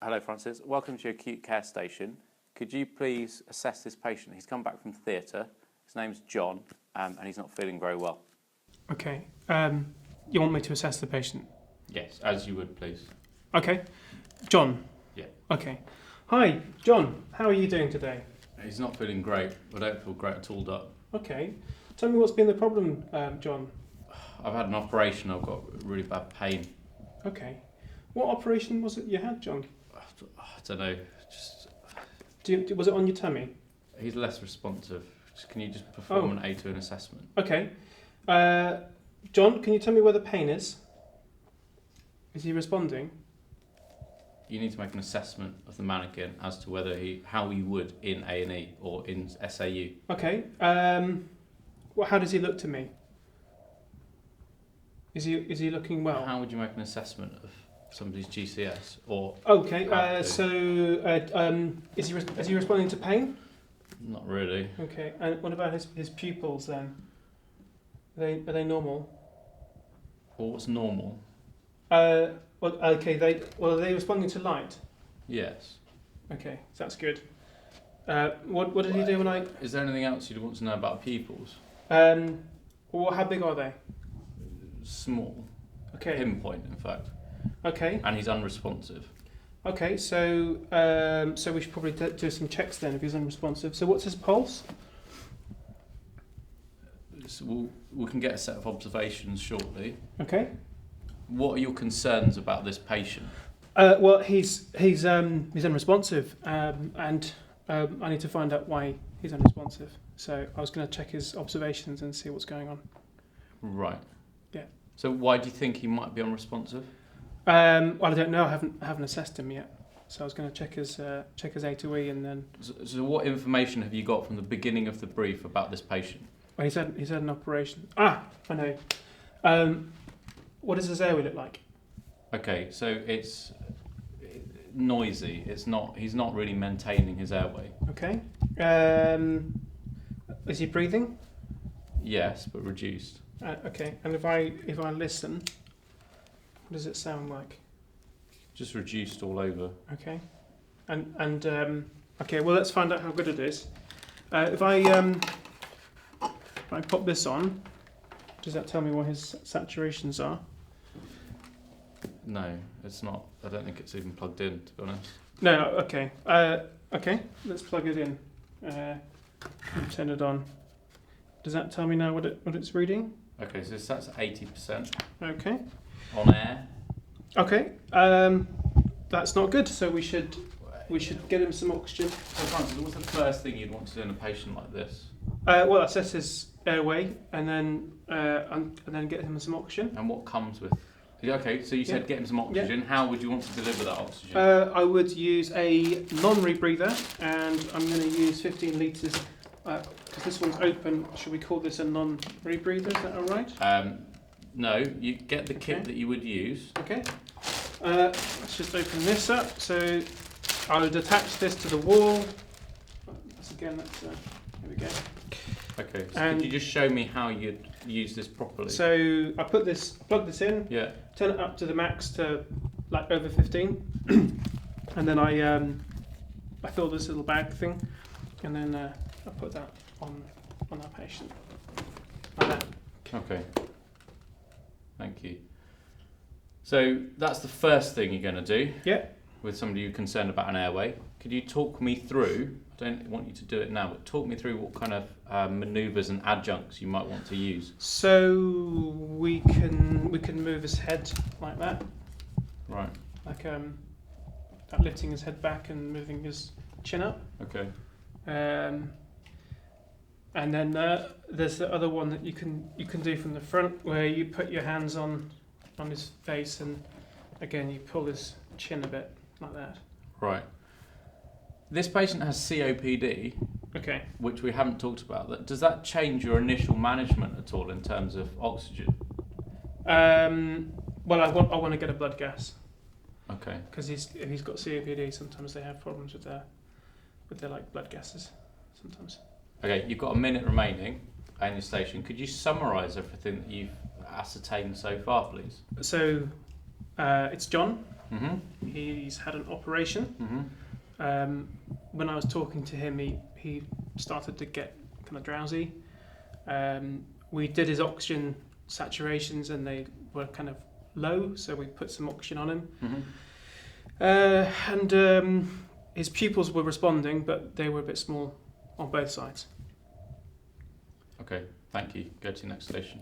Hello, Francis. Welcome to your acute care station. Could you please assess this patient? He's come back from theatre. His name's John, and he's not feeling very well. Okay. You want me to assess the patient? Yes, as you would, please. Okay. John? Yeah. Okay. Hi, John. How are you doing today? He's not feeling great. I don't feel great at all, Doc. Okay. Tell me what's been the problem, John. I've had an operation. I've got really bad pain. Okay. What operation was it you had, John? I don't know. Was it on your tummy? He's less responsive. Can you just perform an A to an assessment? Okay. John, can you tell me where the pain is? Is he responding? You need to make an assessment of the mannequin as to whether how he would in A&E or in SAU. Okay. How does he look to me? Is he looking well? How would you make an assessment of somebody's GCS or? Okay. Is he responding to pain? Not really. Okay. And what about his pupils then? Are they normal? Well, what's normal? Are they responding to light? Yes. Okay, that's good. What did he do when I? Is there anything else you'd want to know about pupils? How big are they? Small. Okay. Pinpoint, in fact. Okay. And he's unresponsive. Okay, so we should probably do some checks then if he's unresponsive. So what's his pulse? So we can get a set of observations shortly. Okay. What are your concerns about this patient? Well, he's unresponsive, and I need to find out why he's unresponsive. So I was going to check his observations and see what's going on. Right. Yeah. So why do you think he might be unresponsive? Well, I don't know. I haven't assessed him yet. So I was going to check his A to E and then. So what information have you got from the beginning of the brief about this patient? Well, he's had an operation. I know. What does his airway look like? Okay, so it's noisy. He's not really maintaining his airway. Okay. Is he breathing? Yes, but reduced. Okay. And if I listen, what does it sound like? Just reduced all over. Okay. And okay. Well, let's find out how good it is. If I pop this on, does that tell me what his saturations are? No, it's not. I don't think it's even plugged in, to be honest. No. Okay. Okay. Let's plug it in. And turn it on. Does that tell me now what it's reading? Okay, so that's 80%. Okay. On air. Okay. That's not good. So we should get him some oxygen. So Francis, what's the first thing you'd want to do in a patient like this? Well, assess his airway and then get him some oxygen. And what comes with? Okay, so you said get him some oxygen. Yeah. How would you want to deliver that oxygen? I would use a non-rebreather, and I'm going to use 15 litres because this one's open. Should we call this a non-rebreather? Is that all right? No, you get the kit that you would use. Okay. Let's just open this up. So I would attach this to the wall. Here we go. Okay, so could you just show me how you'd use this properly? So I plug this in, turn it up to the max to like over 15, and then I fill this little bag thing, and then I put that on our patient, like that. Okay, thank you. So that's the first thing you're going to do with somebody you're concerned about an airway. Could you talk me through, I don't want you to do it now, but talk me through what kind of manoeuvres and adjuncts you might want to use. So we can move his head like that. Right. Like lifting his head back and moving his chin up. Okay. And then there's the other one that you can do from the front, where you put your hands on his face and again you pull his chin a bit like that. Right. This patient has COPD, which we haven't talked about. Does that change your initial management at all in terms of oxygen? Well, I want to get a blood gas. Okay. Because if he's got COPD, sometimes they have problems with their like blood gases. Sometimes. Okay, you've got a minute remaining in your station. Could you summarise everything that you've ascertained so far, please? So, it's John. Mm-hmm. He's had an operation. Mm-hmm. When I was talking to him, he started to get kind of drowsy. We did his oxygen saturations and they were kind of low, so we put some oxygen on him. Mm-hmm. And his pupils were responding, but they were a bit small on both sides. Okay, thank you. Go to the next station.